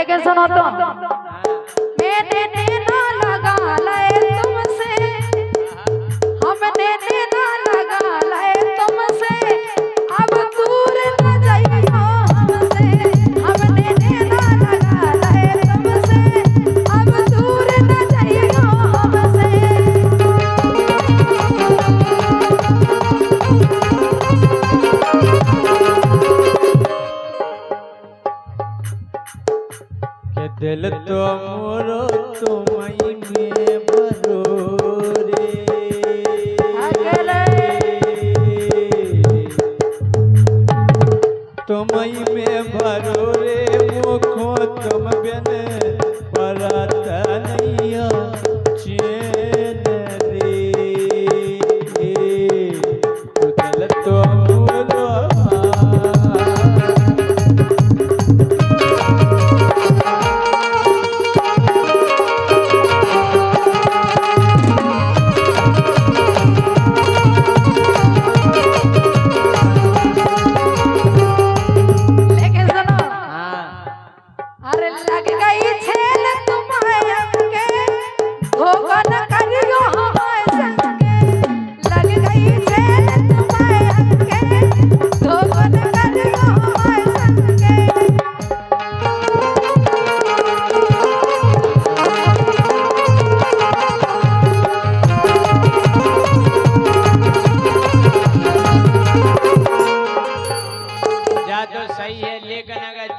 लेकिन सुनो तो मैंने देना लगा लाए तुमसे, हमने देना लगा लाए तुमसे, अब दूर न जाइयो हमसे, हमने देना लगा लाए तुमसे, अब दूर न जाइयो हमसे। दिल तो मोरो तुम्हारी में भरो रे, तुम्हारी में भरो रे, मुखो तुम बिन परत नहीं चैन रे, दिल तो मोरो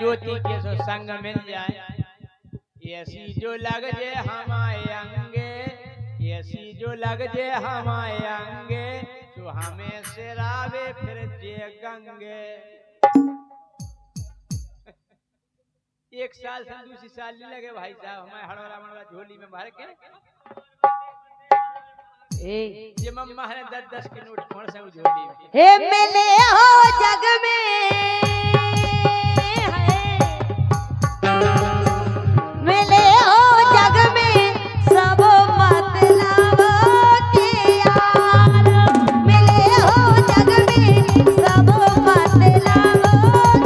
ज्योति के सो संग मिल जाए, ऐसी जो लग जे हमारे अंगे, ऐसी जो लग जे हमारे अंगे, तो हमें सिरावे फिर जे गंगे। एक साल से दूसरी साल नहीं लगे भाई साहब, हमारे हड़ोला मड़ोला झोली में भर के ये मम्मा है 10-10 के नोट कौन से झोली में। हे मिले हो जग में, मिले हो जग में सब मतलब के यार, मिले हो जग में सब मतलब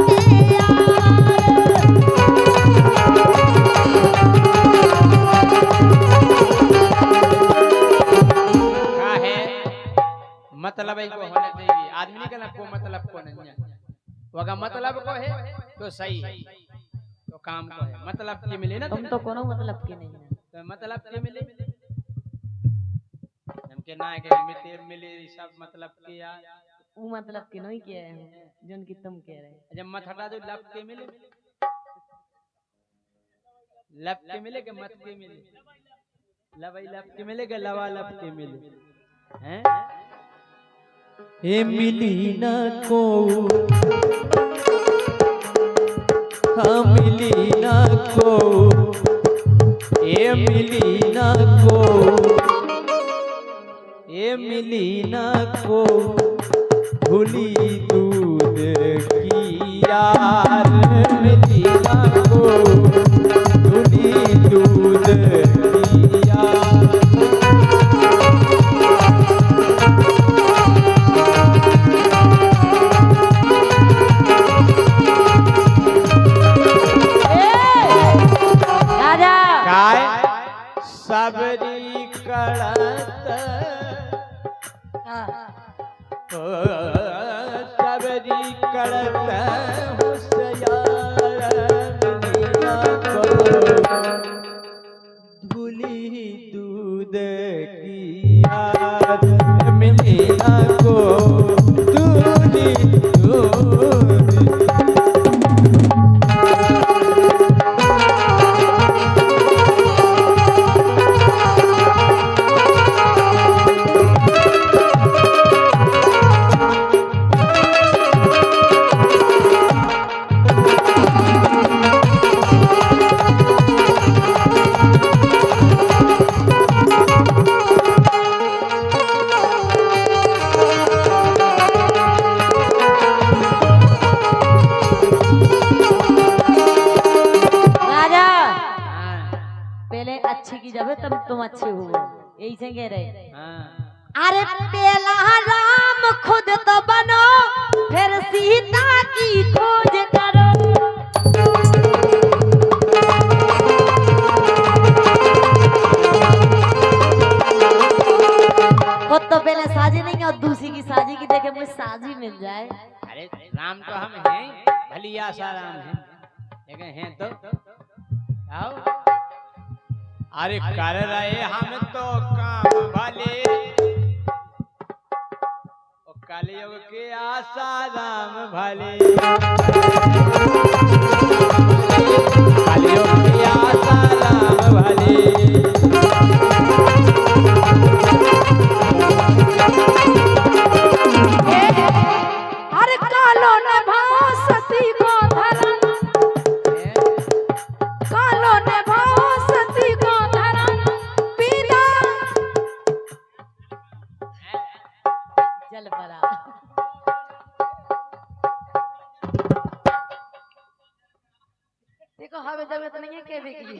के यार। क्या है मतलब ही को होना चाहिए, आदमी का ना को मतलब को नहीं है, वगा मतलब को है तो सही है, तो काम को है मतलब के मिले ना, तुम तो कोनो मतलब के नहीं है, तो मतलब के मिले हमके ना के मिले मिले सब मतलब के यार, वो मतलब के नहीं किया है जोन की तुम कह रहे। जब मत हटा दो लब के मिले, लब के मिले के मत के मिले, लवई लब के मिले के लवा लब के मिले हैं। हे मिली ना को हाँ मिली ना को, ए मिली ना को, ए मिली ना को, भूली दूध की यार, मिली ना को, भूली दूध की यार। सबरी कड़त सबरी कड़त धुली दूध की याद मिली ना को, धुली दूध। अच्छी की जब तब तुम अच्छे हो, यही से कह रहे। अरे पहला राम खुद तो बनो, फिर सीता की खोज करो। आसाराम है, लेकिन हैं तो आओ। अरे कर रहे हम तो काम भले, कलयुग के आसाराम भले, कलयुग के आसाराम भले। अरे कालो न भाव सती को धरन, कालो न भाव सती को धरन, पीला जल परा। देखो हमें जरूरत नहीं है कहने की।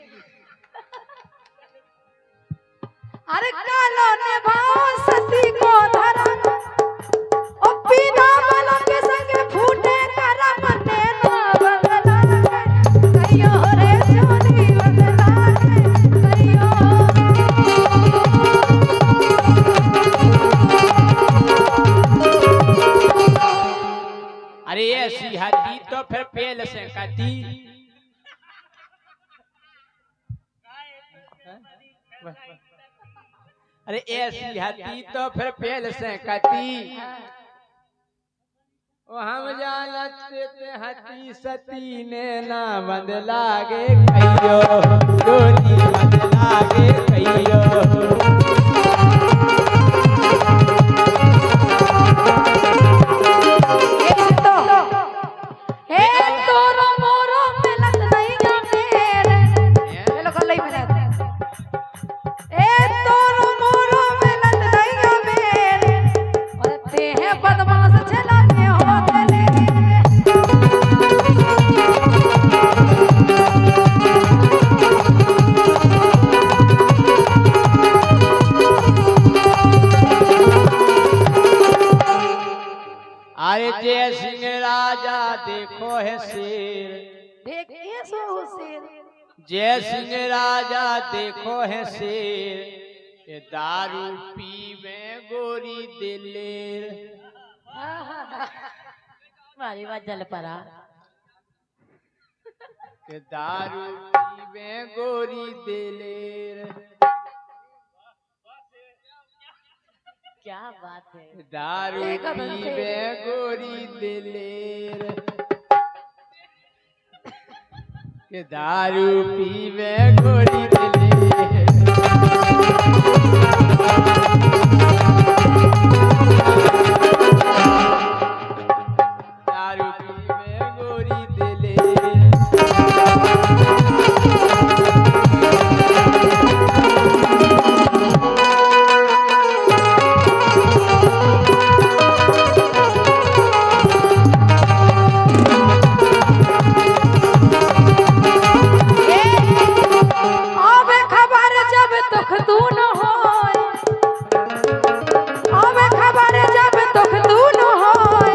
अरे कालो ने भाव सती को धरन, ओ पीना वाला के संगे फूटे करा मने ना बंगला के, कहियो रे जोनी बंगला के, कहियो। अरे ऐसी हड्डी तो फिर पेल से कटी, अरे ऐसी हड्डी तो फिर पेल से कटी, ओ हम जानत ते हड्डी सती ने ना बंद लागे कहियो, जोनी बंद लागे कहियो। तोरो मोरो मिलत नहीं गा मेरे, ये लोग लई मिलत। ए तोरो मोरो मिलत नहीं गा मेरे, और ते है बदमाश चला के हो गले। अरे जय सिंह राजा देखो है शेर, देखिए सो शेर, जय सिंह राजा देखो है शेर, ये दारू पीवे गोरी दिलेर। मारी बात जल परा। ये दारू पीवे गोरी दिलेर, क्या बात है। दारू पीवे गोरी दिलेर, के दारू पीवे गोरी दिलेर। दारू पीवे गोरी दिलेर। आवे खबर जब दुख तू न होए, आवे खबर जब दुख तू न होए,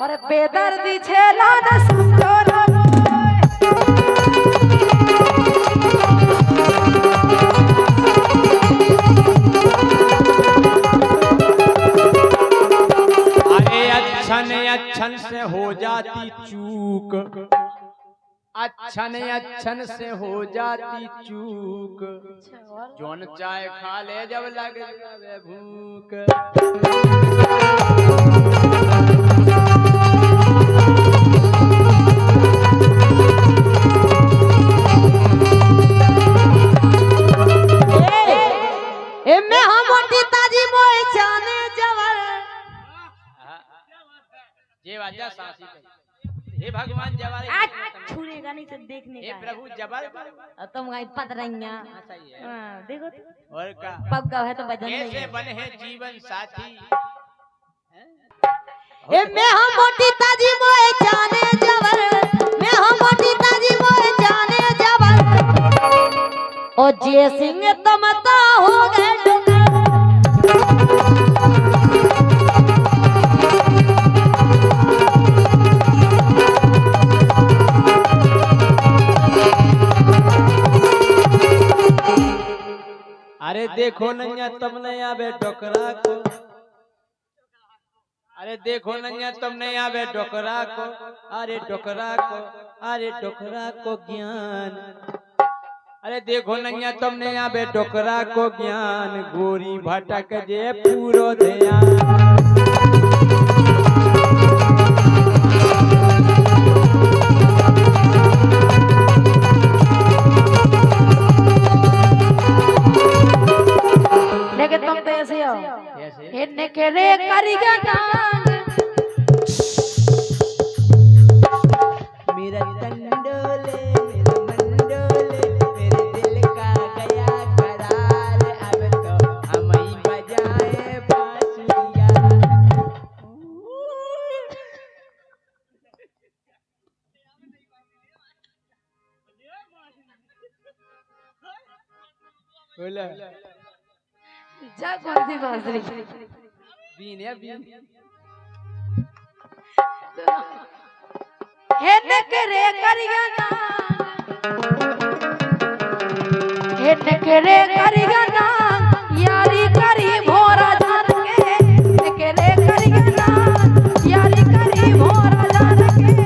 और बेदर्दी छेला न समझो न रोए। अरे अच्छन से हो जाती चूक, अच्छन से हो जाती चूक, जोन चाय खा ले जब लग जावे भूख। ए में हम मोटी ताजी मोए जाने जवर। ये वाजा सासी पे। हे भगवान जबर, छूनेगा नहीं तो देखने हे का है। प्रभु जबर। और तुम गाई पत रही सही है। देखो और का पग है तो बजन कैसे नहीं बने हैं जीवन साथी। ए में हम मोटी ताजी मोए जाने जवर, में हम मोटी ताजी मोए जाने जवर। ओ जय सिंह तमता हो गए डुगर। अरे देखो नैया तब नहीं आवे डोकरा को, अरे देखो नैया तुम नहीं आवे डोकरा को, अरे डोकरा को, अरे डोकरा को ज्ञान। अरे देखो नैया तुम नहीं आवे डोकरा को ज्ञान, गोरी भटक जे पूरो ध्यान। लेकिन तुम तो ऐसे हो कैसे? हिरने के रे करिगा नांग। मेरा तंडोले मेरा मंडोले, मेरे दिल का गया करार, अब तो हम ही बजाए बांसुरिया। बोला जा कौन सी बांसुरी? बीन है बीन। हिरने के रे करिगा नांग, हिरने के रे करिगा नांग, यारी करी भोरा जान के। हिरने के रे करिगा नांग, यारी करी भोरा जान के।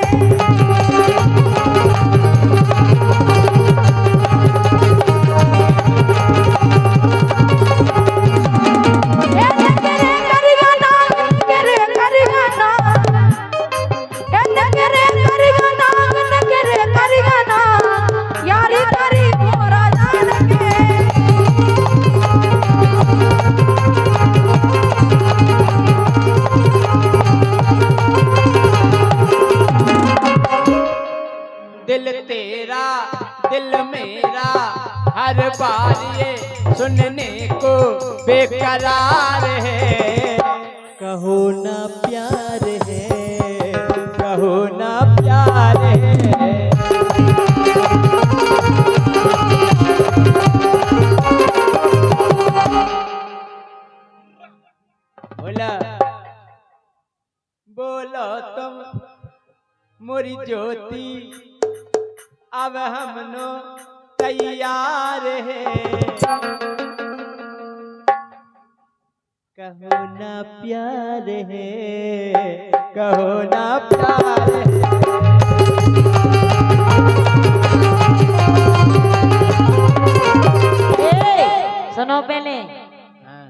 दिल तेरा दिल मेरा हर बार ये सुनने को बेकरार है। कहो ना प्यार है, कहो ना प्यार है। बोला बोलो तुम मोरी ज्योति, अब हमनो तैयार है। कहो ना प्यार है, कहो ना प्यार है। सुनो पहले हाँ,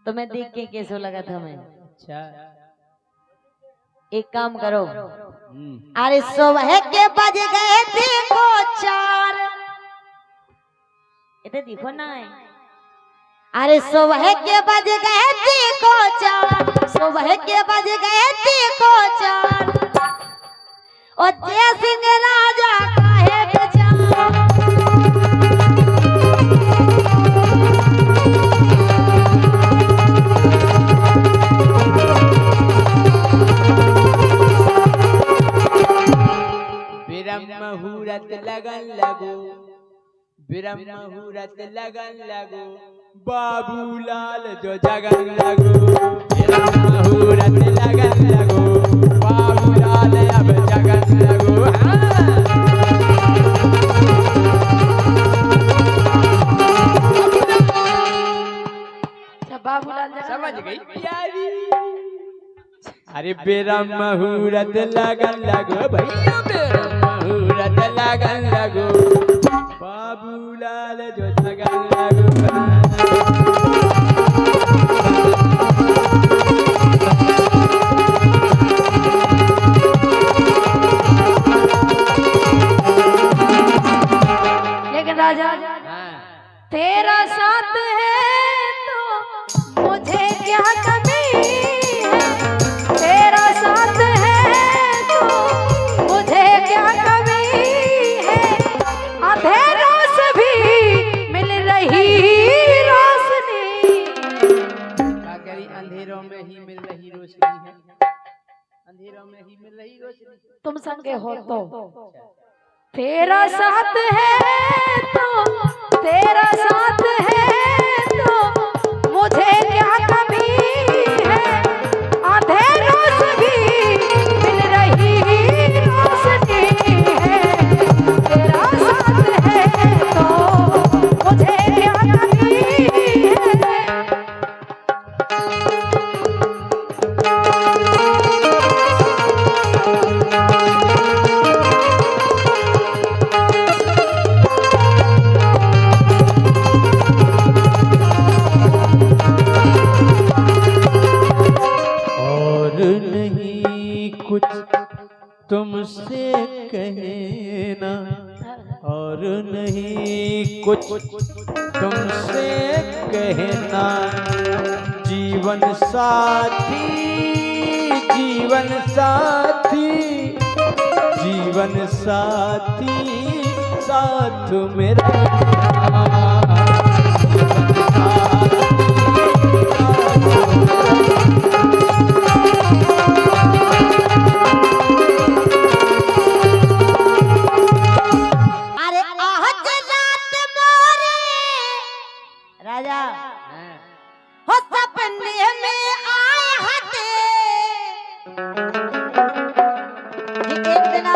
तुम्हें देख के कैसा लगा था मैं? अच्छा एक काम करो, अरे सुबह के बज गए देखो 4, इधर देखो ना है। अरे सुबह के बज गए देखो 4, सुबह के बज गए देखो 4, और जय सिंह राजा काहे बेचारा। मुहूर्त लगन लगो, ब्रह्म मुहूर्त लगन लगो, बाबूलाल जो जगन लगो। ब्रह्म मुहूर्त लगन लगो, बाबूलाल अब जगन लगो। बाबूलाल समझ गई प्यारी। अरे ब्रह्म मुहूर्त लगन लगो भैया, ब्रह्म मुहूर्त लगन लगो, बाबूलाल जो जगन लगो। लेकिन राजा तेरा साथ है तो मुझे क्या कमी है, तेरा साथ है तो मुझे क्या कमी है। अंधेरों से भी मिल रही रोशनी। अंधेरों में ही मिल रही रोशनी है, अंधेरों में ही मिल रही रोशनी। तुम संगे हो तो तेरा साथ है तो, तेरा साथ है तो मुझे क्या कमी है। अंधेरों से भी मिल रही रोशनी है, तेरा साथ है तो मुझे क्या कमी है। नहीं कुछ तुमसे कहना, जीवन साथी जीवन साथी जीवन साथी साथ मेरा राजा हो सपने में आए हते एक दिन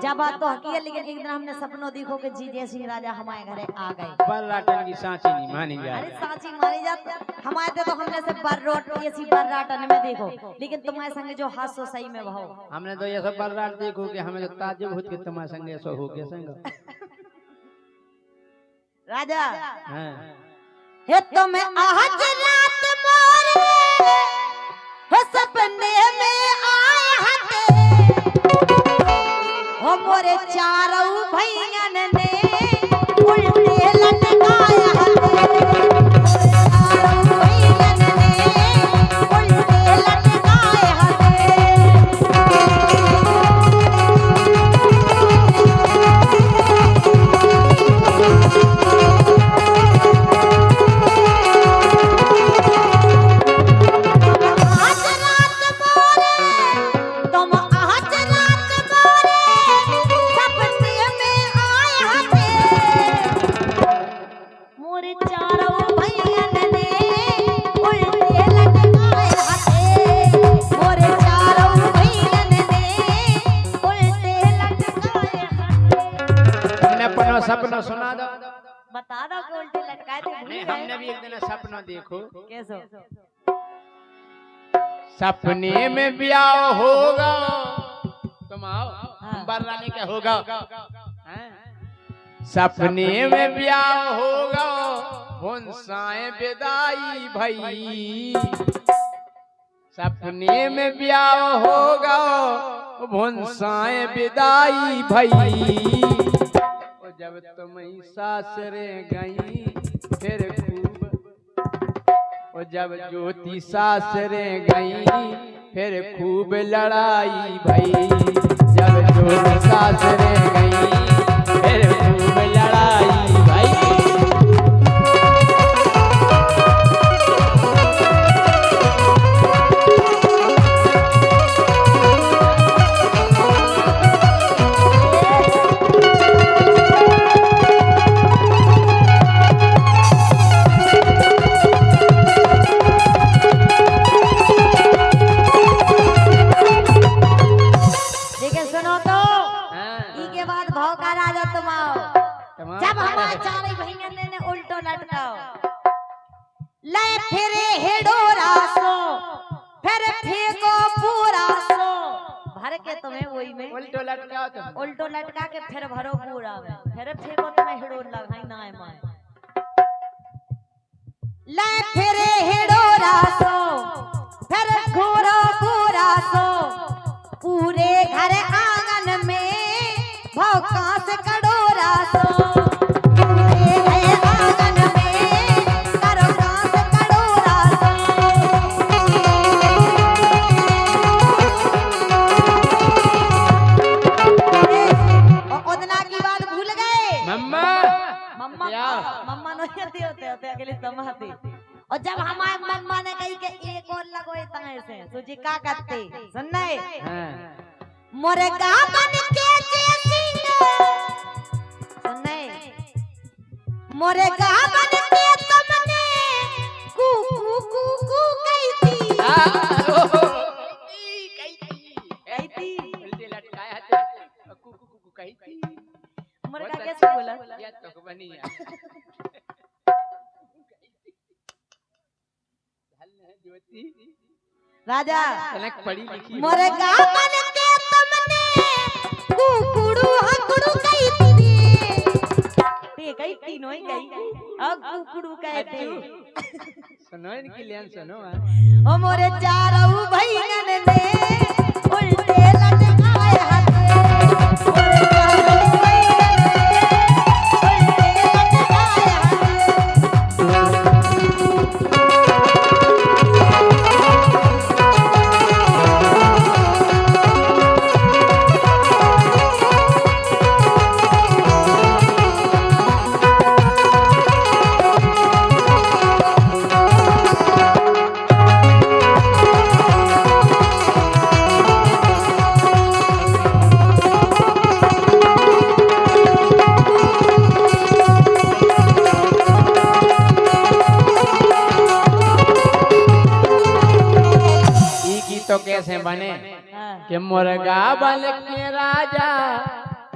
जब बात तो हकी है, लेकिन एक दिन हमने सपनों देखो कि जी जय सिंह राजा हमारे घरे आ गए। बर्राटन की सांची नहीं मानी जाए। अरे सांची मानी जाती हमारे तो हमने से बर्रोट ये सी बर्राटन में देखो, लेकिन तुम्हारे संगे जो हाथ सही में भाव हमने तो ये सब बर्राट देखो कि हमें तो ताजुब होत के तुम्हारे संगे ऐसा हो गया संग राजा। हां हे तुम्हें आज रात मोरे हो सपने में आए हते हो मोरे चारों भैयन ने उल्टे लटकाए हते, चारों भैयन ने उल्टे लटकाए सपना सुना दो, बता दो कि उल्टे लटकाए थे। नहीं हमने भी एक दिन सपना देखो। कैसो? सपने में ब्याह होगा, तुम आओ हाँ। बर्राने क्या होगा। हाँ? सपने में ब्याह होगा भुनसाए विदाई भई, सपने में ब्याह होगा भुनसाए विदाई भई, जब तुम सासरे गई फिर खूब, और जब ज्योति सासरे गई फिर खूब लड़ाई भई, जब ज्योति सासरे गई फिर खूब लड़ाई भई। जब हमारे चारे भैया ने उल्टो लटकाओ ले फिरे हेडोरा सो फिर फेंको पूरा सो भर के तुम्हें वही में उल्टो लटकाओ, तुम उल्टो लटका के फिर भरो पूरा में फिर फेंको तुम्हें हेडोर लगाई ना है माए ले फिरे हेडोरा सो फिर घोरो पूरा सो पूरे घर आंगन में भौका से कड़ोरा सो और जब हमारे मम्मा ने कही कि एक और लगो तंगे से तुझे का करते सुनने मोरे गावन के जैसी सुनने मोरे गावन के तुमने कू कू कू कू कही थी कही थी उल्टे लटकाया था कू कू कू कही थी मोरे का कैसे बोला या तो बनी है राजा पढ़ी लिखी मोरे गावन के तुमने कुकुड़ू हकुड़ू कही थी ते कही तीनों ही कही अब कुकुड़ू कहते सुनो इनकी लेन सुनो ओ मोरे चारों भैयन ने उल्टे लटकाए हाथे मोरे चारों भैयन ने कैसे बने हाँ। कि मुर्गा बन के राजा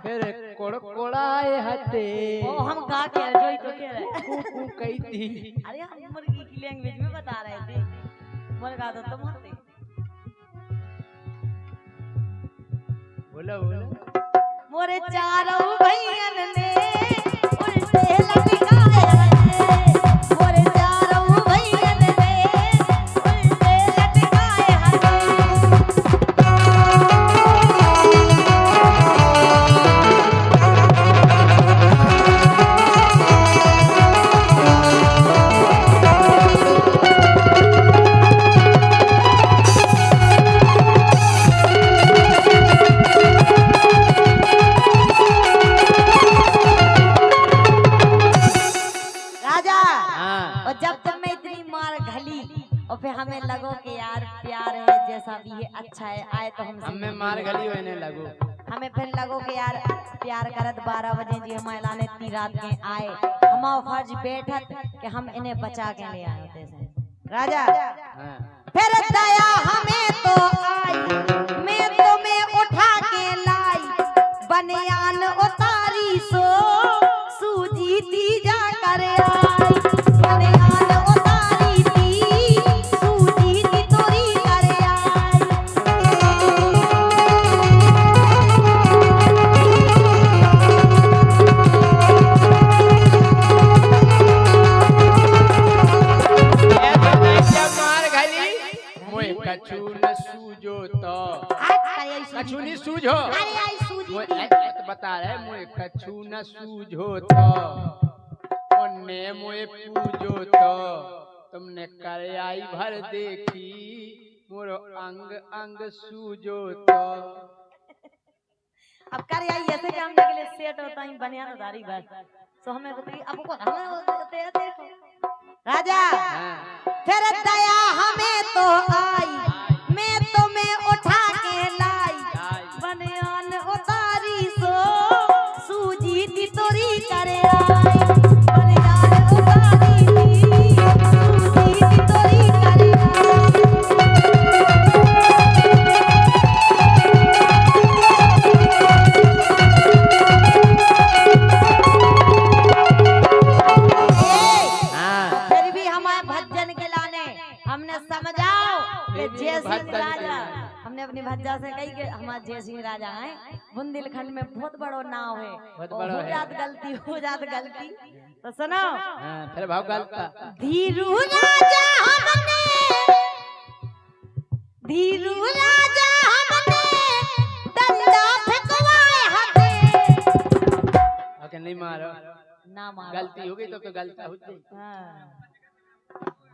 फिर कुड़कुड़ाए हते ओ हम गा के जो ही तो कह रहे कू कही थी। अरे हम मुर्गी की लैंग्वेज में बता रहे थे मुर्गा तो तुम होते बोलो बोलो मोरे चारों भैयन ने उल्टे लटकाए हथे मोरे चारों भैयन ने उल्टे लटकाए हथे और जब तुम में इतनी मार घली और फिर हमें लगो कि यार प्यार है जैसा भी है अच्छा है आए तो हम हमें मार गली होने लगो हमें फिर लगो कि यार प्यार करत 12 बजे जी हमारे लाने इतनी रात के आए हमारा फर्ज बैठत कि हम इन्हें बचा के ले आए होते से राजा फिर दया हमें तो आई मैं तुम्हें उठा के लाई बनियान उतारी सो सूजी दी जा कर आई बनियान उतारी थी सूजी दी तोरी कर आई कछु न सूझो तो कछु नहीं सूझो अरे आई सूजी दी बता रहे मुझे कछु न सूझो तो उन्ने मुझे पूजो तो तुमने कर आई भर देखी मोरो अंग अंग सूझो तो अब कर आई ऐसे कि हम के लिए सेट होता ही बनियान उतारी बस तो हमें बताइए अब को हमें होते देखो राजा फिर दया हमें तो आई मैं तुम्हें उठा के लाई बनियान उतारी सो सूजी दी तोरी करे आई बनियान उतारी थी सूजी दी तोरी करे जय सिंह राजा हमने अपनी भज्जा से कही कि हमारे जय सिंह राजा हैं बुंदेलखंड में बहुत बड़ो नाव है हो जात गलती तो सुनो फिर भाव गलता धीरू राजा हमने डंडा फेंकवाए हथे ओके नहीं मारो ना मारो गलती हो गई तो गलता होती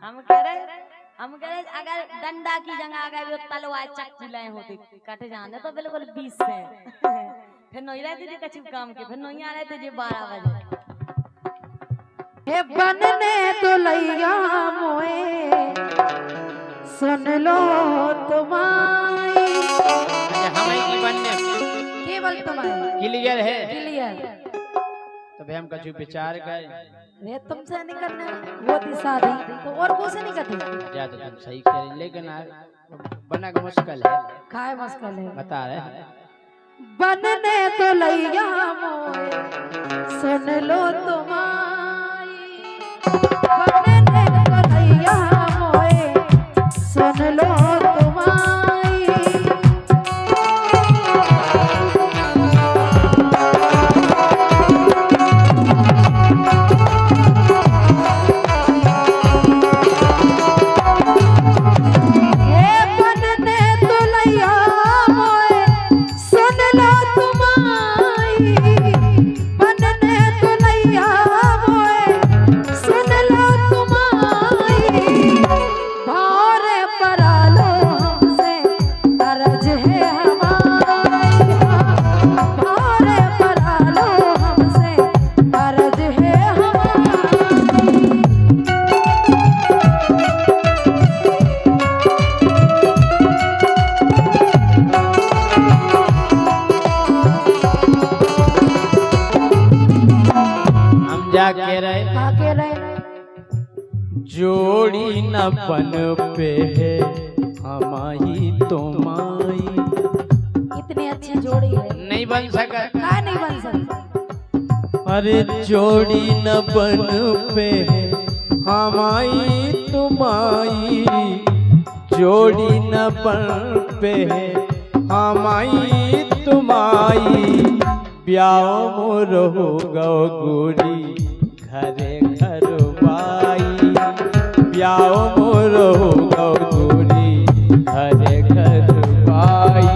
हम कह रहे अगर डंडा की जगह अगर वो तलवार चक्की लाए होते कटे जाने तो बिल्कुल 20 से फिर नहीं रहते थे कछु काम के फिर नहीं आ रहे थे 12 बजे हे बनने तो लैया मोए सुन लो तुम्हारी हमें की बनने केवल तुम्हारी क्लियर है क्लियर तो भाई हम कछु विचार कर वे तुमसे नहीं करने वो थी शादी तो और को से नहीं करती या तो तुम सही कह रही लेकिन बना का मुश्किल है खाए मुश्किल है बता रहे बनने तो लैया मोए सुन लो तुम्हारी बनने तो लैया मोए सुन लो तुम्हारी के रहे जोड़ी न बन पे हमाई तुम्हारी। इतनी अच्छी जोड़ी है, नहीं बन सका। का नहीं बन सकता। अरे जोड़ी न बन पे हमाई तुम्हारी, जोड़ी न बन पे हमाई तुम्हारी। ब्याह मोर हो गो गोरी घरे घर बाई, ब्याह मोर हो गो गोरी घरे घर बाई।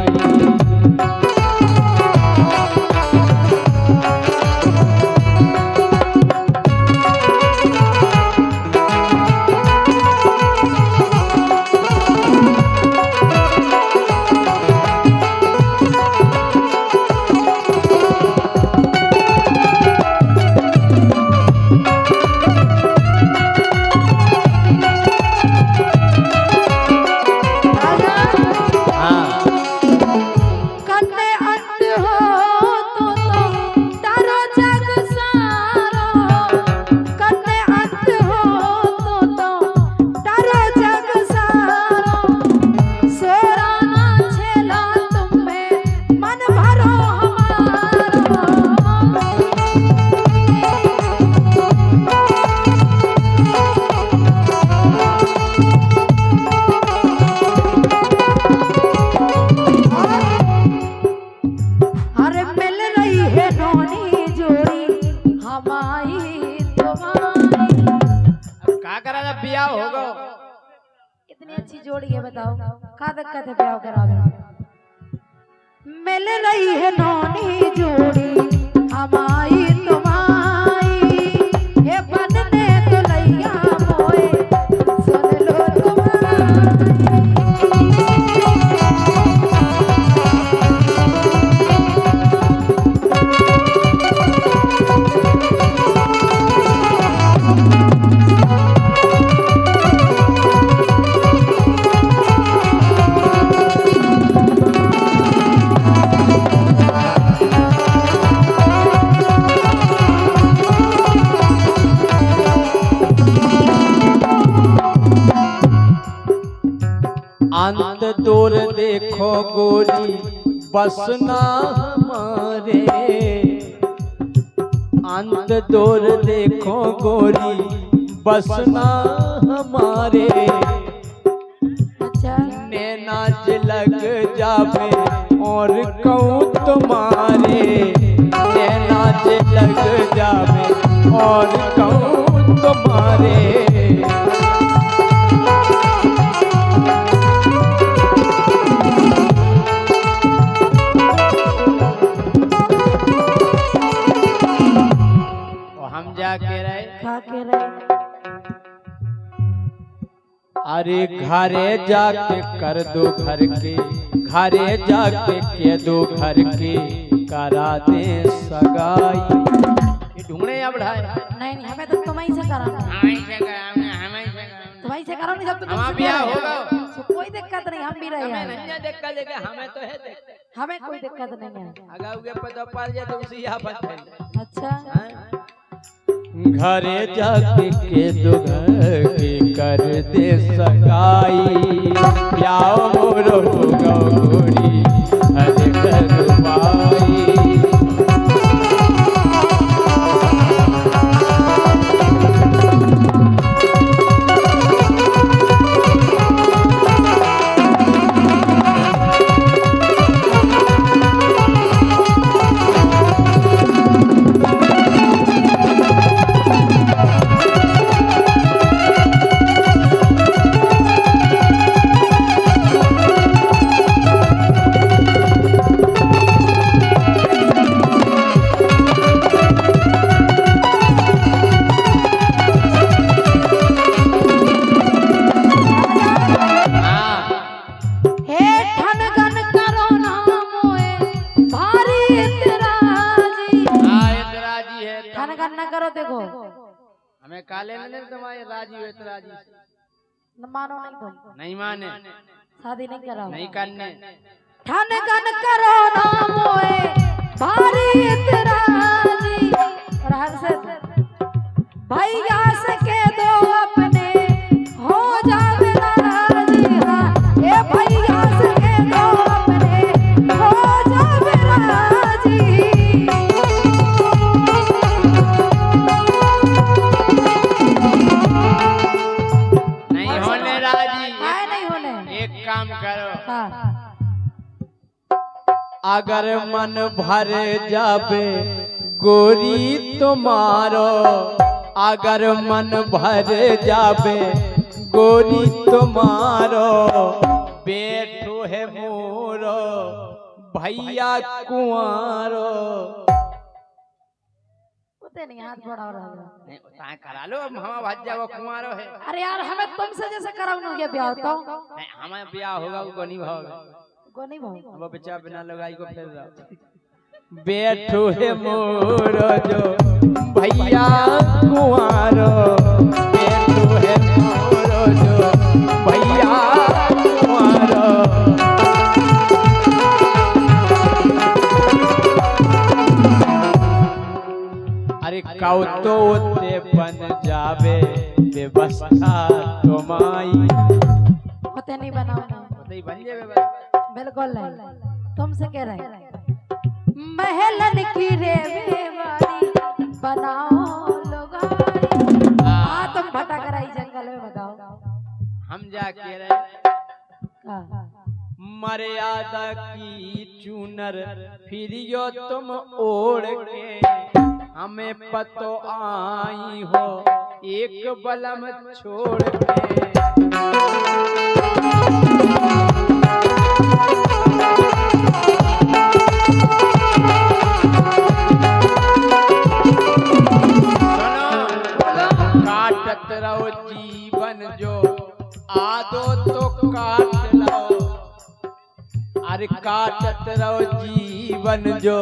इतनी अच्छी जोड़ी है, बताओ का दिक्कत है ब्याह करावे। मिल रही है नौनी जोड़ी हमारी तुम्हारी, हे बनने दुल्हैया मोए सुन लो अंत दूर देखो गोरी बसना हमारे, अंत दूर देखो गोरी बसना हमारे। अच्छा नाच लग जावे और कहूँ तुम्हारे, नाच लग जावे और कहूँ तुम्हारे। हम जाके रहे खा के रहे। अरे घरे जाके कर दो घर के, घरे जाके के दो घर के करा दे सगाई। ये ढूंढने या बढ़ाए? नहीं नहीं हमें तो तुम्हारी से कराना, हमें से कराना, हमें से कराना। तुम्हारी से कराओ नहीं सब तो हमारा ब्याह होगा, कोई दिक्कत नहीं, हम भी रहे हमें हैं, नहीं दिक्कत है, हमें तो है दिक्कत। हमें कोई दिक्कत नहीं है। अगर उगे पता पड़ जाए तो उसी आफत है। अच्छा घरे जाके के दो घर के कर दे सगाई, ब्याह मोर होगा गोरी हरे घर बाई। हमें काले में तुम्हारे राजी हुए तो राजी मानो नहीं, तुम नहीं माने शादी नहीं कराओ, नहीं करने। ठन गन करो ना मोए भारी इतराजी, और से भैया से कह दो अपने हो जावे राजी। हाँ ए अगर मन भर जाबे गोरी तुम्हारो, अगर मन भर जाबे गोरी तुम्हारो, बैठो है मोरो भैया कुंवारो। उते नहीं हाथ बढ़ा रहा नहीं ताए करा लो, हम भाज जाओ कुंवारो है। अरे यार हमें तुमसे जैसे कराऊंगा ये ब्याह तो नहीं हमें ब्याह होगा वो नहीं भाव को नहीं भाव। वो बच्चा बिना लगाई को फिर रहा। बैठो है मोरो जो भैया कुंवारो, बैठो है मोरो जो भैया कुंवारो। अरे कौ तो ते बन जावे व्यवस्था तुम्हारी, होते नहीं बनाओ ना होते ही बन जावे। बिल्कुल नहीं, तुमसे कह रहे हैं महलन की रेवाड़ी बनाओ लोगाई। हाँ तुम भटक रही जंगल में, बताओ हम जा कह रहे हाँ। मर्यादा की चूनर फिरियो तुम ओढ़ के, हमें पतो आई हो एक बलम छोड़ के। काटत रहो जीवन जो आदो तो काट लो, अरे काटत रहो जीवन जो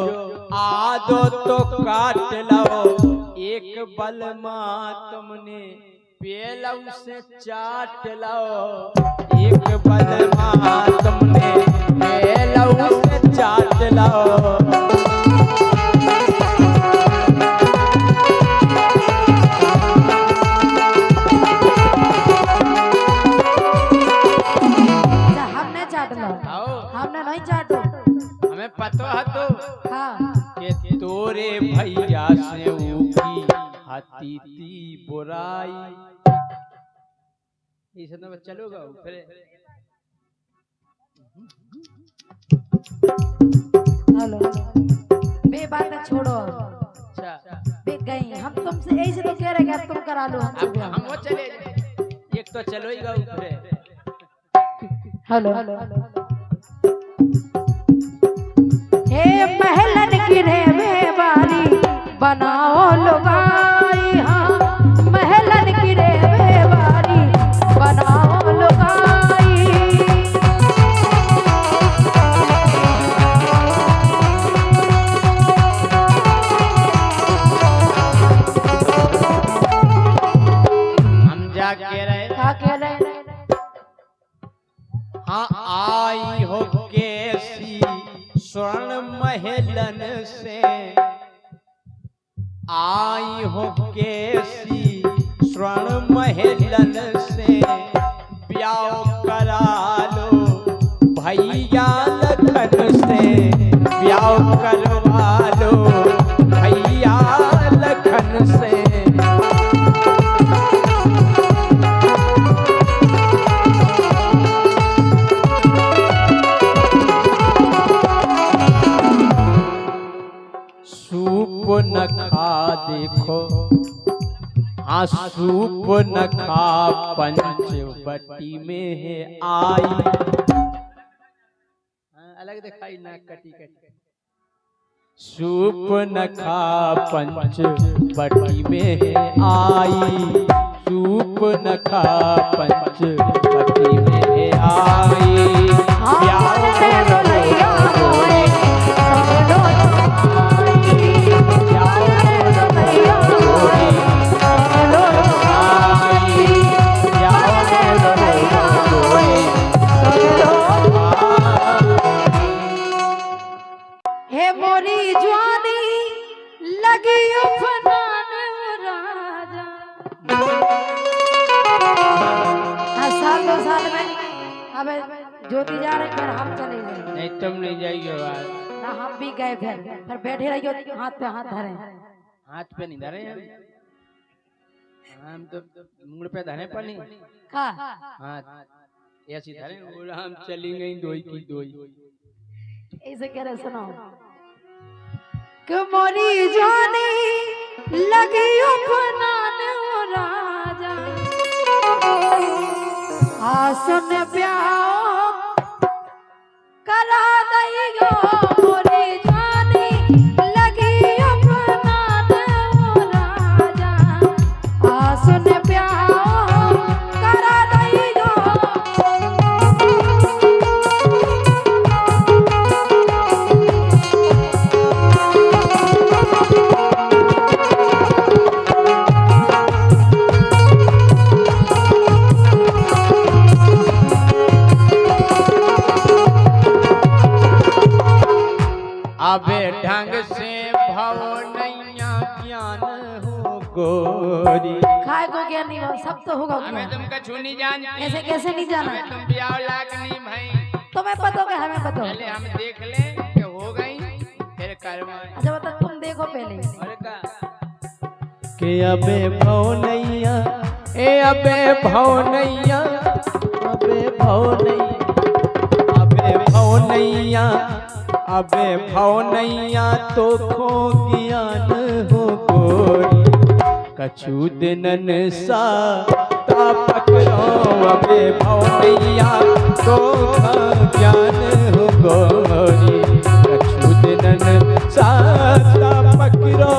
आदो तो काट लो, एक बल माँ तुमने पेलऊ से चाट लो, एक बल माँ तुमने पेलऊ से चाट लो। हमने नहीं चाटो, हमें पतो है तो हाँ कि तोरे भैया से ऊकी हती ती बुराई। इसे तो चलोगा फिर। हेलो बे बातें छोड़ो, अच्छा बे गई हम तुमसे ऐसे तो कह रहे कि अब तुम करा लो हमसे अब ब्याह। हम वो चले, एक तो चलो ही गाँव फिर। हेलो हे महलन की रेवाड़ी बनाओ लुगाई। हाँ महलन की रेवाड़ी बनाओ लुगाई। हम जा कह रहे, क्या कह रहे हैं? हाँ आई हो कैसी स्वर्ण महलन से, आई हो कैसी स्वर्ण महलन से, ब्याह करा लो भैया लखन से, ब्याह करवा लो भैया लखन से। सूप न खा देखो, हाँ सूप न खा पंचवटी में है आई। अलग दिखाई ना कटी कटी। सूप न खा पंचवटी में है आई, सूप न खा पंचवटी में है आई। हे मोरी जवानी लगी उफनान राजा। हाँ साल 2 साल में अब ज्योति जा रहे फिर हम चले जाएंगे। नहीं तुम नहीं जाइए बात, ना हम भी गए फिर बैठे रहिए हाथ पे हाथ धरे। हाथ पे नहीं धरे हम तो मुंह पे धरे पर नहीं का हाथ ऐसी धरे और हम चली गई दोई की दोई। ऐसे कह रहे सुनो कि मोरी जानी लगी अपनान राजा आसन ब्याह करा दइयो मोरी जानी लगी अपनान राजा आसन ब्याह करा दइयो अबे ढंग से भव नैया ज्ञान हो गोरी। खाए को क्या नहीं हो सब तो होगा हमें क्यों? तुम कछु नहीं जानती। ऐसे कैसे नहीं जाना? हमें तुम ब्याह लायक नहीं भाई। तुम्हें पता होगा हमें पता पहले होगा। हम देख लें कि हो गई फिर कर्म। अच्छा बता तुम देखो पहले। और का के अबे भव नैया ए अबे भव नैया अबे भव नैया अबे भव नैया अबे भव नैया तो खो ज्ञान हो गोरी कछु दिनन सा पकड़ो अबे भव नैया तो खो ज्ञान हो गोरी कछु दिनन सा पकड़ो।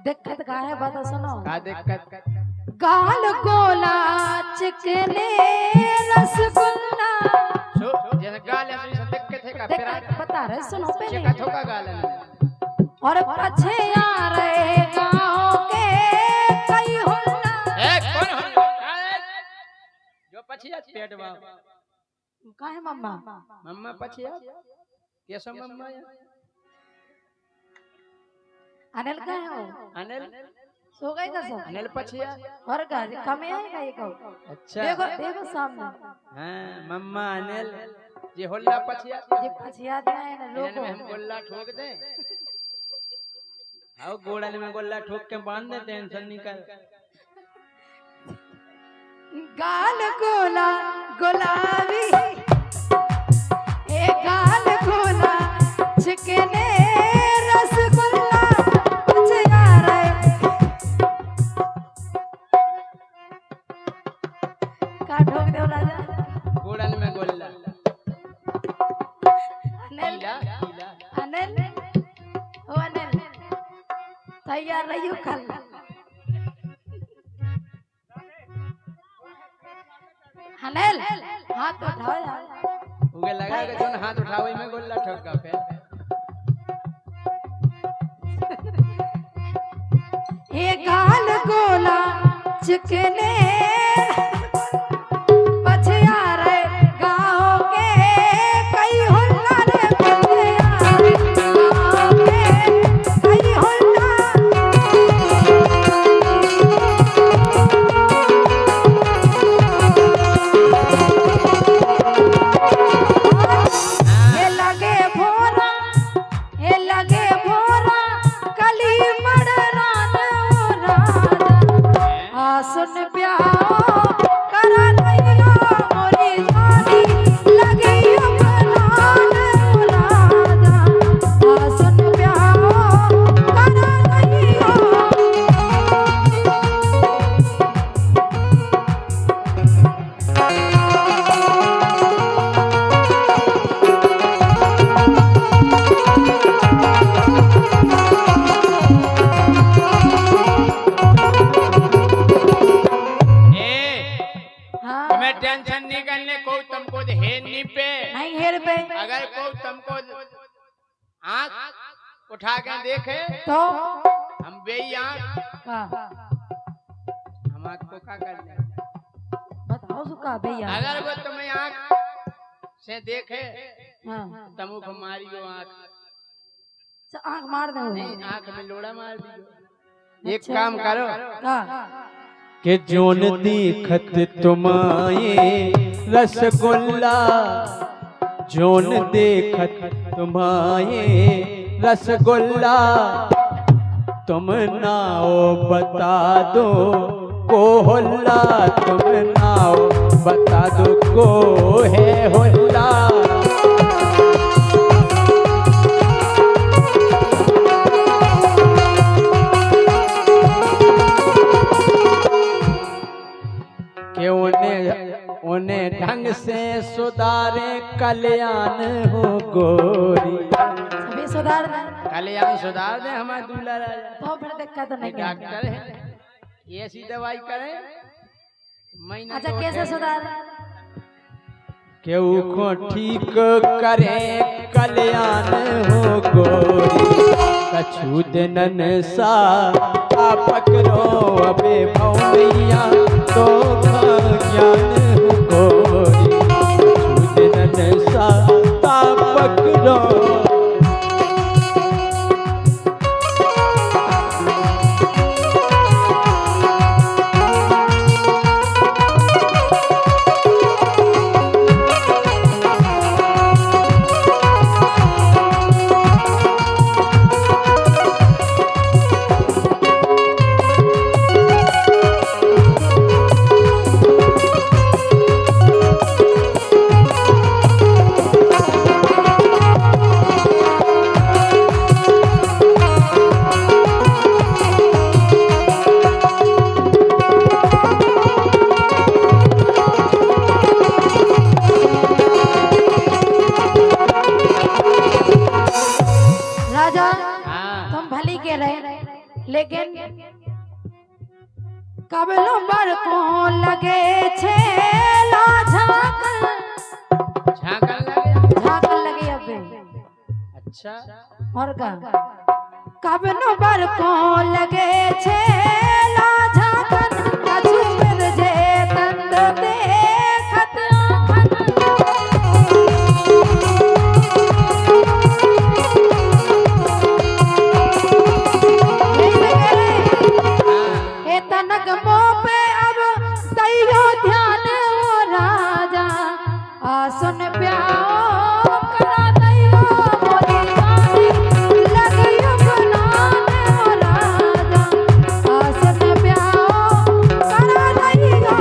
दिक्कत का है बता सुनो। का दिक्कत? गाल गोला चिकने रसगुल्ला जैसे गाल ऐसे सब दिक्कत है का फिर बता रहे सुनो पहले। दिक्कत होगा गाल और पछे आ रहे गाँव के कई हुल्ला। कौन हुल्ला? जो पछिया पेट में काहे मम्मा? मम्मा पछिया कैसा मम्मा है? अनिल का है वो? अनिल सो गए का सब? अनिल पछिया और घर कमे आएगा ये कहो। अच्छा देखो देखो सामने। हाँ मम्मा अनिल ये हुल्ला पछिया ये पछिया दिया है ना इन्हें में हम लोगों। गोल्ला ठोक दे आओ गोड़ल में गोल्ला ठोक के बांध दे टेंशन नहीं कर। गाल गोला गुलाबी ए गाल गोला चिकने रसगुल्ला पछे आ रहे का ठोक दो राजा। गोड़ल में गोल्ला अनिल कीला कीला अनिल ओ अनिल तैयार रहियो कल। अनिल हाथ उठाओ यार। उगे लगा के जोन हाथ उठावे में गोल्ला ठोक का फिर ये गाल गोला चिकने पछे आ रहे गाँव के कई हुल्ला रे पछे आ रहे गाँव के कई हुल्ला। ये लगे भोरा कली मड़रान राजा आसन प्यार उठा के देखे तो हम बेई आँख हाँ हम आँख को का कर ले बताओ सुका भैया। अगर वो तुम्हें आँख से देखे हाँ तमुख मारियो आँख आँख मार दे नहीं आँख में लोड़ा मार दियो। एक काम करो के जोन देखत तुम्हारे रसगुल्ला जोन देखत तुम्हारे रसगुल्ला तुम नाओ बता दो को होल्ला तुम नाओ बता दो को है होल्ला। के उन्हें ढंग से सुधारे कल्याण हो गोरी सभी सुधार दे कल्याण सुधार दे हमारे दूल्हा राजा तो फिर दिक्कत नहीं है। डॉक्टर है ऐसी दवाई करें महीना अच्छा कैसे सुधार केहू को ठीक करे कल्याण हो गोरी कछु दिनन सा पकड़ो अबे भौमिया तो ज्ञान हो गोरी कछु दिनन सा पकड़ो। लेकिन कबलो बर को लगे छे ला झाकल लगे अबे अच्छा और का कबलो बर को लगे छे ला झाकल कछु मिल जे तंद देखत तनक मोह पे अब तैयो ध्यान हो राजा आ सुन प्याओ करा तैयो मोरी गानी लगियो बनाने हो राजा आ सुन प्याओ करा तैयो।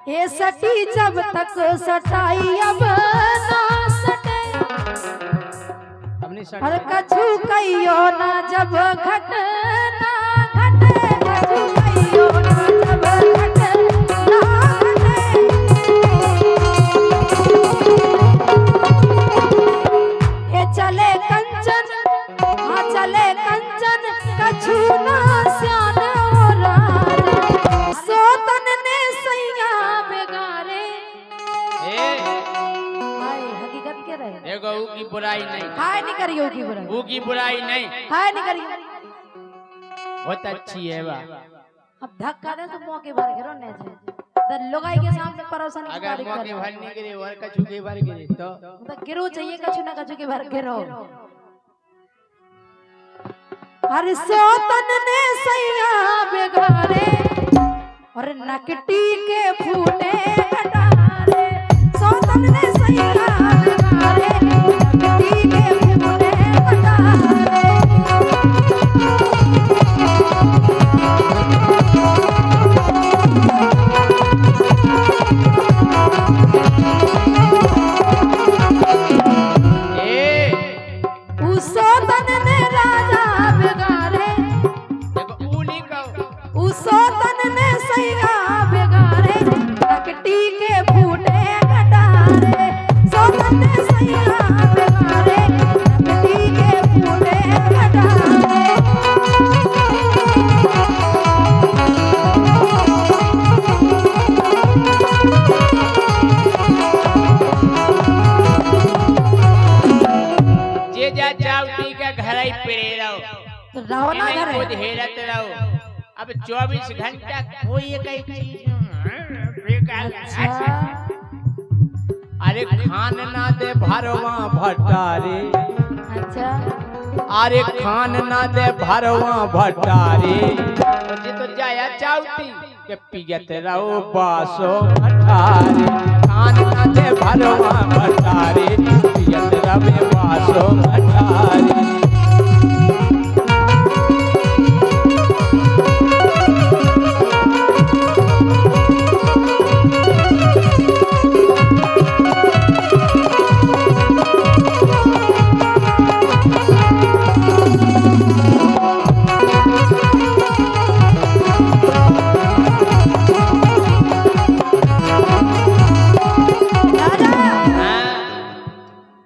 ये सटी जब तक सटाई अब ना सटे और कछु कहियो ना जब घट ना घटे कछु कहियो ना जब घट ना घटे ये चले कंचन हाँ चले कंचन कछु ना स्यान हो राजा सोतन ने सैया बेगारे हकीकत के रहे देखो ऊ की बुराई नहीं हाय नहीं करियो की बुराई ऊ की बुराई नहीं हाय नहीं करियो बहुत अच्छी है बा अब धक्का दे तो मौके भर गिरो ने से लोगाई के सामने परोसन की अगर तारीफ मौके कर भर नहीं गिरे और कछु के भर गिरे तो गिरो चाहिए कछु ना कछु के भर गिरो हर सोतन ने सैया बेगारे और नकटी के फूटे कटारे सोतन ने सैया बेगारे नकटी के फूटे कटारे सोतन ने राजा बिगाड़े देखो ऊ नहीं कहो सोतन लाओ ना इन्हें घरे खुद हेरत रहो। अब 24 घंटा कोई एक चीज अच्छा अरे खान ना दे भरवा भटारे, अच्छा अरे खान ना दे भरवा भटारे, जी तो जाया चावती के पियत रहो बासो भटारे, खान ना दे भरवा भटारे, पियत रवे बासो भटारे।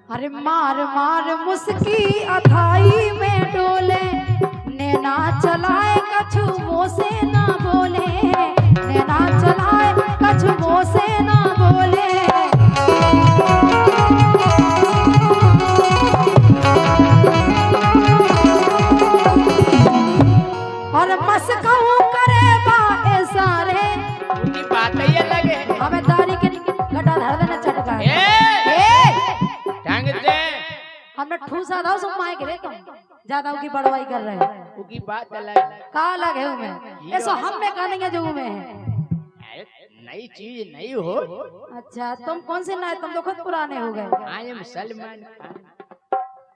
अरे मार मार मुस्की अथाई में डोले, नैना चलाए कछु मुँह से ना बोले, नैना चलाए कछु मुँह से ना बोले। और मस कहूँ करे बा सारे उनकी बात ही अलग है। हमें दारी के गटा धर देना चटका ढंग से हमने ठूसा था सुन माए गिरे तुम ज्यादा की बड़वाई कर रहे हो। उनकी बात अलग है। का अलग है उमें ऐसा हम में कहेंगे जो उमें है नई चीज नहीं हो। अच्छा तुम कौन से नए तुम तो खुद पुराने हो गए। I am Salman Khan.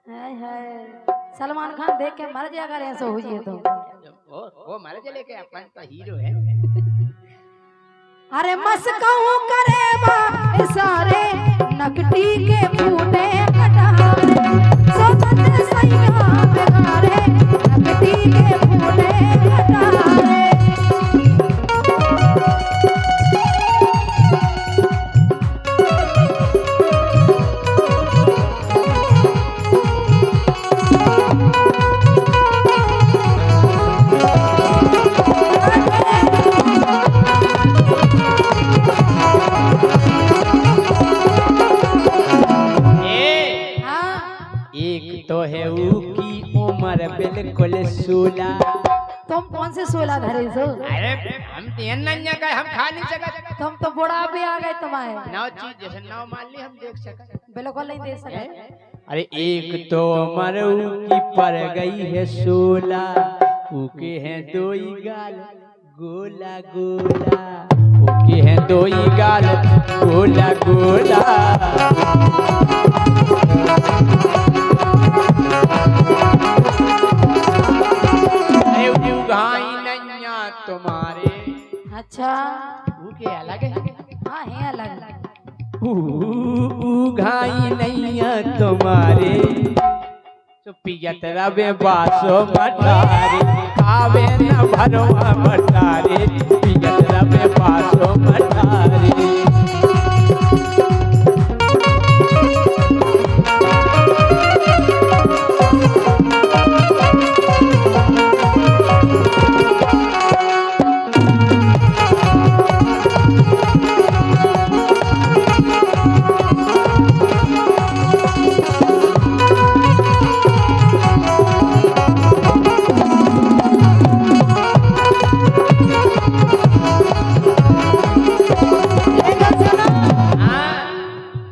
हाय हाय सलमान खान देख के मर जाएगा ऐसा हो जाए तो वो मर चले के अपन तो हीरो है। अरे मस कहूँ करे बा सारे नकटी के फूटे कटारे, सोबत सैया बेगारे नकटी के फूटे कटारे। एक तो है ऊ की उम्र बिल्कुल 16। तुम कौन से 16 धरे सो। अरे हम तीन नन्या का हम खा नहीं सकते। तुम तो बुढ़ापे आ गए तुम्हारे नौ चीज जैसे नौ मान ली हम देख सकते। बिल्कुल नहीं दे सकते। अरे एक तो उम्र ऊ की पर गई है 16, ऊके हैं दो ही गाल गोला गोला, ऊके हैं दो ही गाल गोला गोला। तुम्हारे अच्छा के अलग है। हाँ है अलग। घाई नैया तुम्हारे तो पियत रवे बासो मटारे, आवे न भरवा मटारे, पियत रवे बासो मटारे।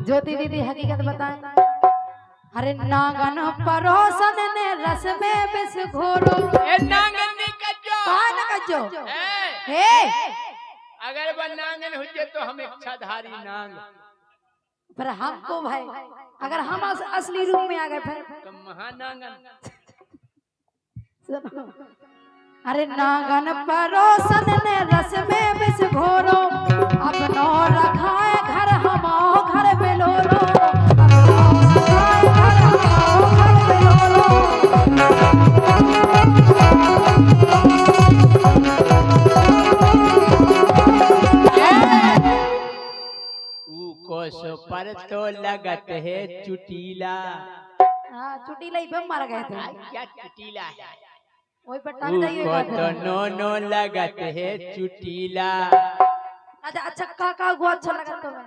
ज्योति दीदी हकीकत बताए। अरे नागन परोसन ने रस में बिस घोरो। नांगन नहीं कजो। कहाँ न कजो? हे अगर वह नांगन हो जाए तो हम इच्छाधारी नांग। पर हमको भाई अगर हम असली रूप में आ गए फिर तो महानांगन। सुनो अरे नागन परोसन ने रस में बिस घोरो, अपनो रखाए घर हमाओ घर बेलोरो, अपनो रखाए घर हमाओ घर बेलोरो। कोसो पर तो लगत है चुटीला। हाँ चुटीला ही पे मर गए थे। क्या चुटीला है? वही पर टंग जाइएगा तो नो लगत है चुटीला। अच्छा अच्छा का हुआ अच्छा लगा तुम्हें?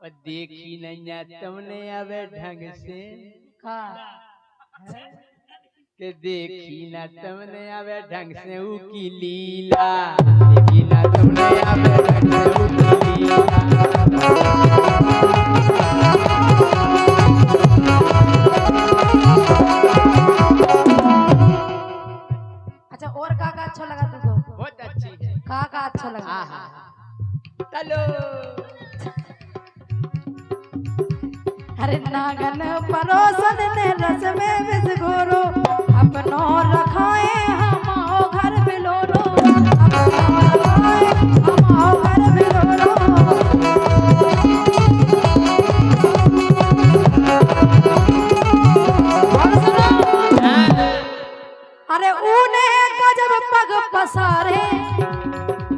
और देखी नहीं तुमने अब ढंग से का कि देखी ना तुमने आवे ढंग से ऊ की लीला, देखी ना तुमने आवे ढंग से ऊ की लीला। अच्छा और का अच्छा लगा तुमको? बहुत अच्छी है। का अच्छा लगा? हाँ चलो अरे नागन परोसन ने रस में विष घोरो, अपनो रखाए हम घर बिलोरो, अपनो रखाए हम घर बिलोरो। अरे ऊने गजब पग पसारे,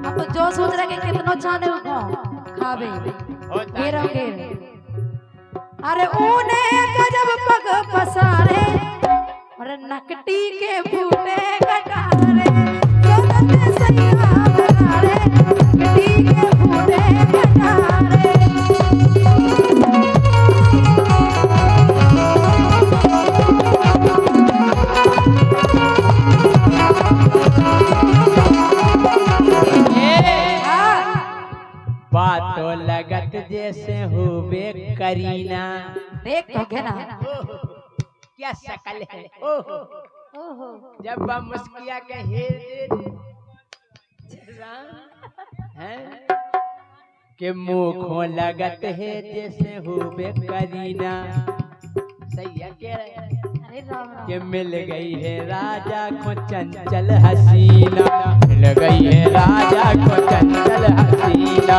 अब जो सोच रहे कि कितनो छाने उनको खावे घेरो घेर। अरे ऊने गजब पग पसारे, अरे नकटी के फूटे कटारे, सोनते सैया बनारे, नकटी के फूटे कटारे। बातों लगत जैसे होबे करीना, देख तो के ना क्या शकल है। ओहो जब वह मुस्किया के हेर हैं कि मुखों लगत है जैसे होबे करीना। सही है कह रहे हैं। अरे राम राम। कि मिल गई है राजा को चंचल हसीना, मिल गई है राजा को चंचल हसीना।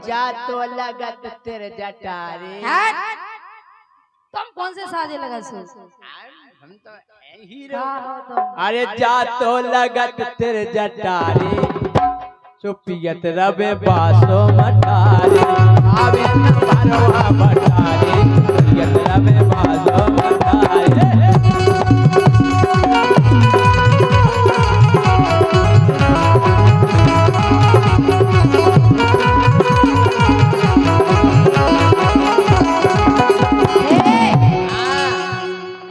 जा तो लगत तेरे जटारे। तुम कौन से साजे लगा सो? हम तो हीरो। अरे जा तो लगत तेरे जटारे, चुपियत रबे बासो मठारे, आवे न परवा मठारे, चुपियत रबे बासो मठारे।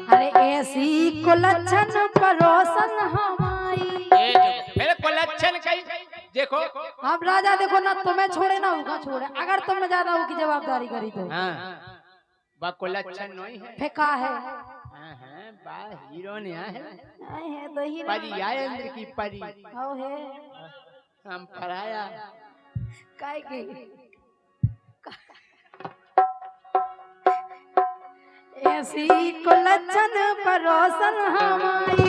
अरे ऐसी कुलच्छन परोसन हमारी, मेरे को लक्षण कही देखो। अब राजा देखो ना तुम्हें छोड़े ना होगा छोड़े, अगर तुमने ज्यादा हो की जवाबदारी करी तो हाँ बा को लक्षण नहीं है। फेंका है। हाँ बा हीरो ने है नहीं है तो ही परी आए अंदर की परी आओ है हम फराया काय के ऐसी कुलच्छन परोसन हमारी,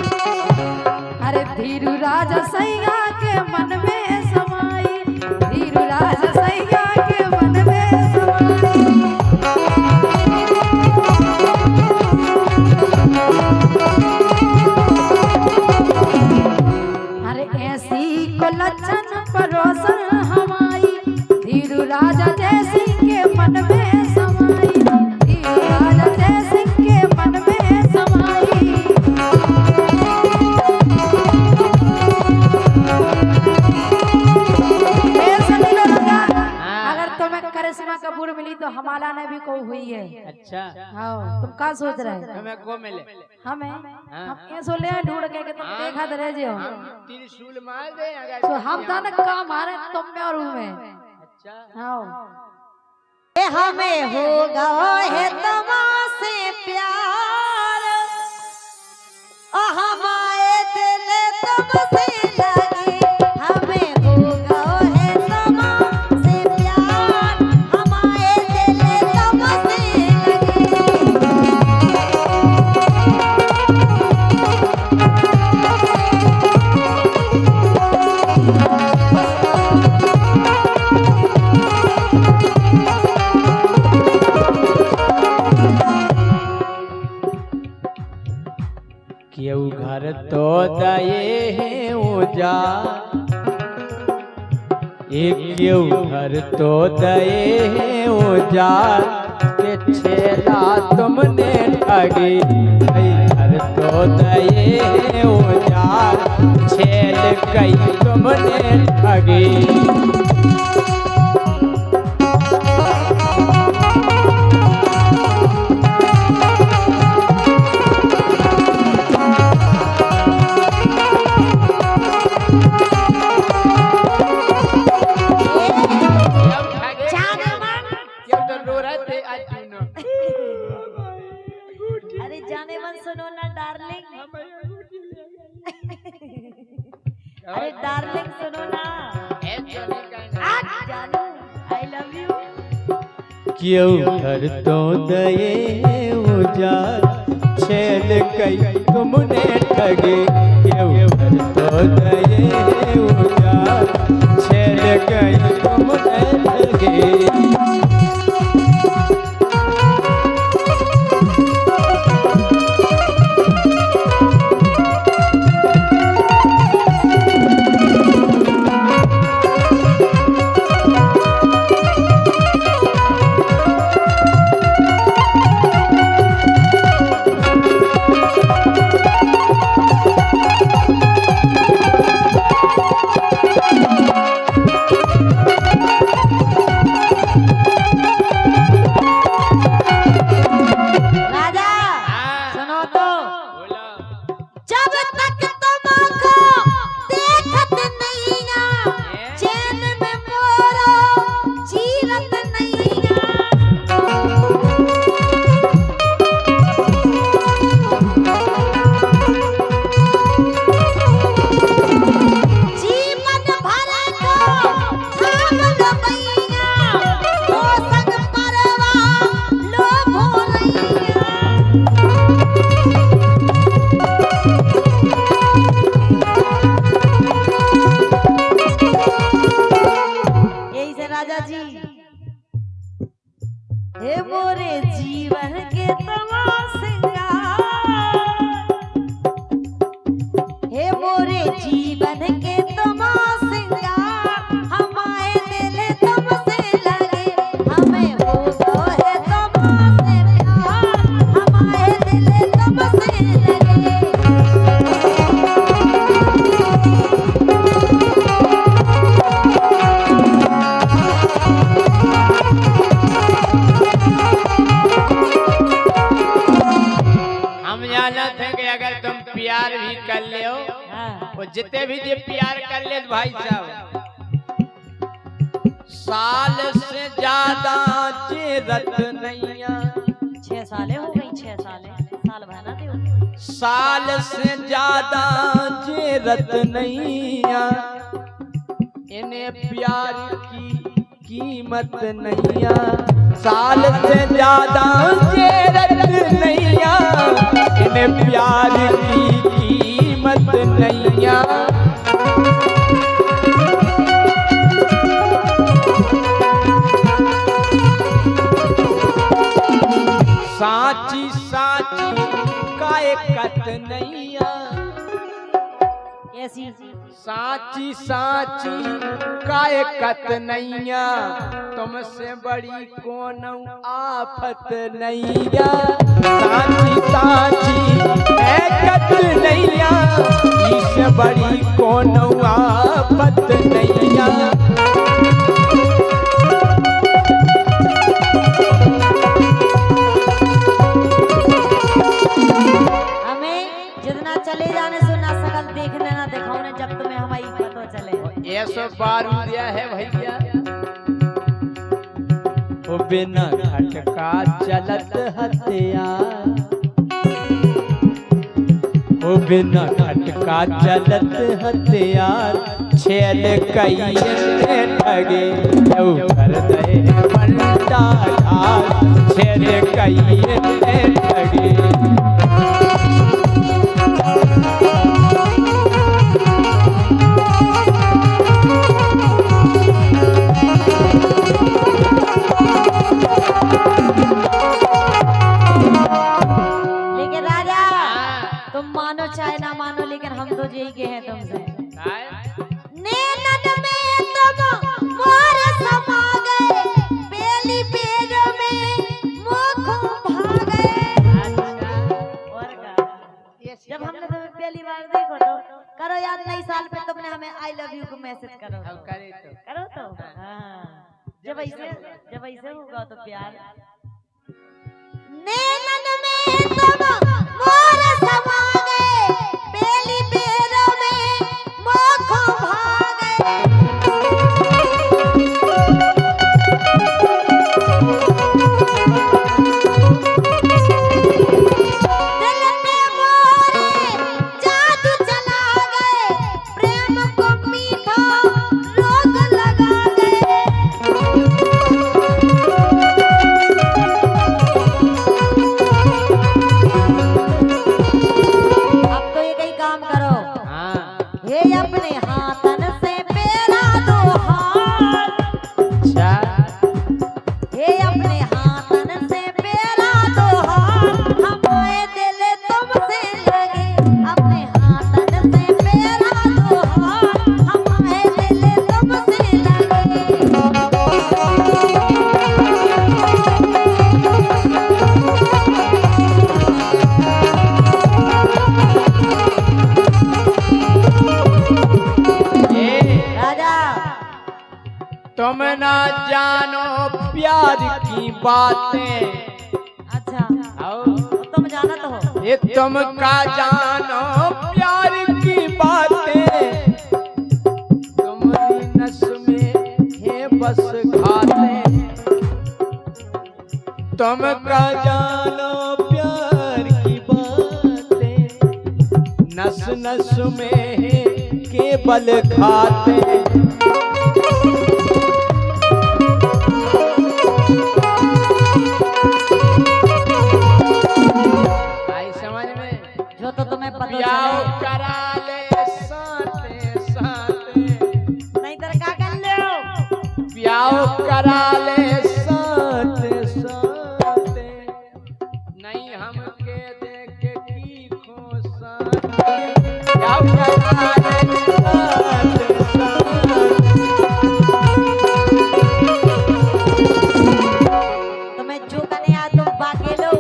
अरे धीरू राजा सैया के मन में समाई, धीरू राजा सैया के मन में समाई। अरे ऐसी कुलच्छन परोसन हमारी, धीरू राजा जैसी के मन में समाई, धीरू राजा जैसी के मन में समाई। अगर तुम्हें करिश्मा कपूर मिली तो हमारा ने भी को हुई है। अच्छा हाँ तुम क्या सोच रहे हो? हमें को मिले हमें हम ये सोच ले ढूंढ के कि तुम देखा तो रह जियो। त्रिशूल मार दे अगर तो हम दान काम आ रहे तुम में और में। अच्छा हाँ हमें होगा है तुमसे प्यार, हमारे दिल तुमसे लगे, हमें होगा है तुमसे प्यार, हमारे दिल तुमसे लगे। केहू घर तो दये है ऊजा, एक केहू घर तो दये है ऊजा, के छेला तुमने ठगी, घर तो दये है ऊजा, छेल कई तुमने ठगी। सुनो ना डार्लिंग। अरे डार्लिंग सुनो ना। जानू आई लव यू। क्यों कर तो दये उजाड़ छेल कई तुमने ठगे। क्यों कर तो दये उजाड़ छेल कई तुमने ठगे। हे मोरे जीवन के तमाशा, हे मोरे जीवन के तमाशा, हमारे दिल तुमसे लगे, हमें वो तो है तुमसे प्यार, हमारे दिल तुमसे लगे। अगर तुम प्यार भी कर ले हो वो जितने भी जो प्यार कर ले भाई साहब साल से ज्यादा चेरत नैया। 6 साले हो गई, 6 साल बहना दे। साल से ज्यादा चेरत नैया, इन्हें प्यार की कीमत नैया। साल से ज्यादा चेरत नैया, इन्हें प्यार की कीमत नैया। साची साची कायकत नैया, कैसी साची साची कायकत नैया, तुमसे बड़ी कौन आफत नैया। साची साची कायकत नैया, इससे बड़ी कौन आफत नैया। चले जाने सुना सकल देखने ना दिखाओने, जब तुम्हें हमारी पता चले। ये सब बारू दिया है भैया। ओ बिना खटका चलत हथियार, ओ बिना खटका चलत हथियार, छेल कई ठगे कर दे बंटा ढाल, छेल कई ठगे। मानो चाहे ना मानो, लेकिन हम तो यही के हैं तुमसे। नैनन में तुम मोर समा गए, बेली पेड़ में मोखों भाग गए। और जब हमने तुम्हें पहली बार देखो तो करो यार, नई साल पे तुमने हमें आई लव यू को मैसेज करो। करो तो हाँ, जब ऐसे होगा तो प्यार। नैनन में तुम मोर समा गए, बेली पेड़ों में मोखों भाग गए। दिल पे तुम ना जानो प्यार की बातें। अच्छा आओ तुम जाना तो हो। ये तुम का जानो प्यार की बातें, तुम्हारी नस में है बस घाते। तुम का जानो प्यार की बातें, नस नस में है केवल खाते। आई समझ में? जो तो तुम्हें पता ब्याह चले करा ले साथे साथे, नहीं तर क्या कर ले हो? ब्याह करा ले साथे साथे, नहीं हमके देख की खोसाते। ब्याह करा ले साथे साथे, तुम्हें जो करने आ तुम बाके लो।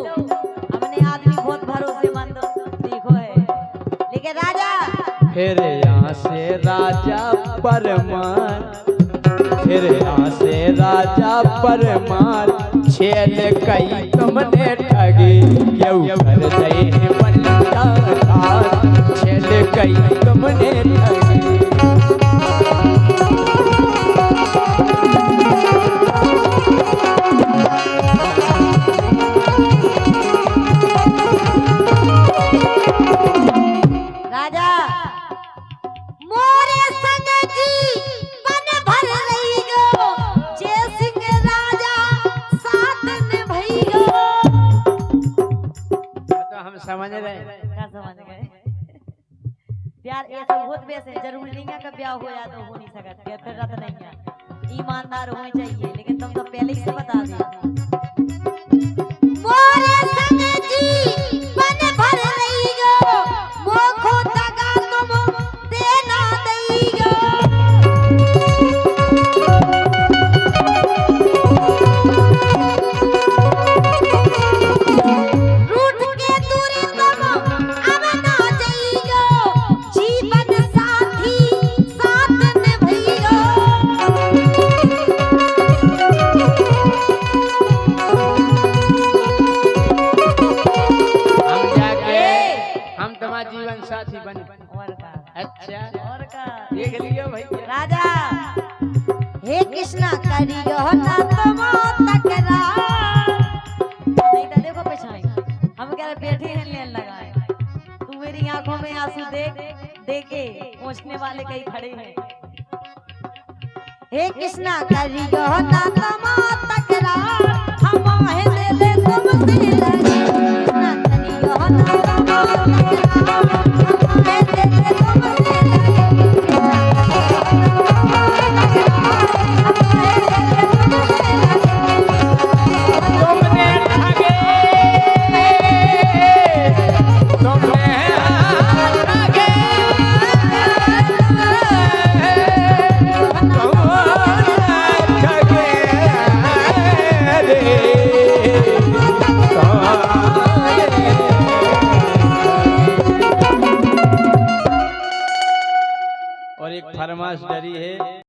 हमने आदमी बहुत भरोसेमंद देखो है, लेकिन राजा फिर यहाँ से राजा परमार, फिर यहाँ से राजा परमार, छेल कई तुमने ठगी क्यों कर दे बल्ला धार, छेल कई तुमने ठगी। राजा मोरे संग जी मन भर रही गो, जय सिंह राजा साथ में भई गो। तो हम समझ रहे हैं। क्या समझ गए? प्यार ऐसा बहुत वैसे जरूरी नहीं है कि ब्याह हो या तो हो नहीं सकता, फिर रत नहीं है, ईमानदार होने चाहिए। लेकिन तुम तो पहले ही से बता दे। मोरे संग जी मन भर रही गो, मोखो तगा तुम देना दई गो। रूठ के दूरी तुम अब ना जाइयो, जीवन साथी साथ निभाइयो। हम जाके हम तुम्हारा जीवन साथी बने। और का अच्छा और का देख लियो भैया। राजा हे कृष्णा करियो ना तुम तकरार। नहीं तो देखो पेशाई हम कह रहे बैठे हैं लेन लगाए, तू मेरी आंखों में आंसू देख देके पहुंचने वाले कई खड़े हैं। हे कृष्णा करियो ना तुम तकरार, हम ले ले तुमसे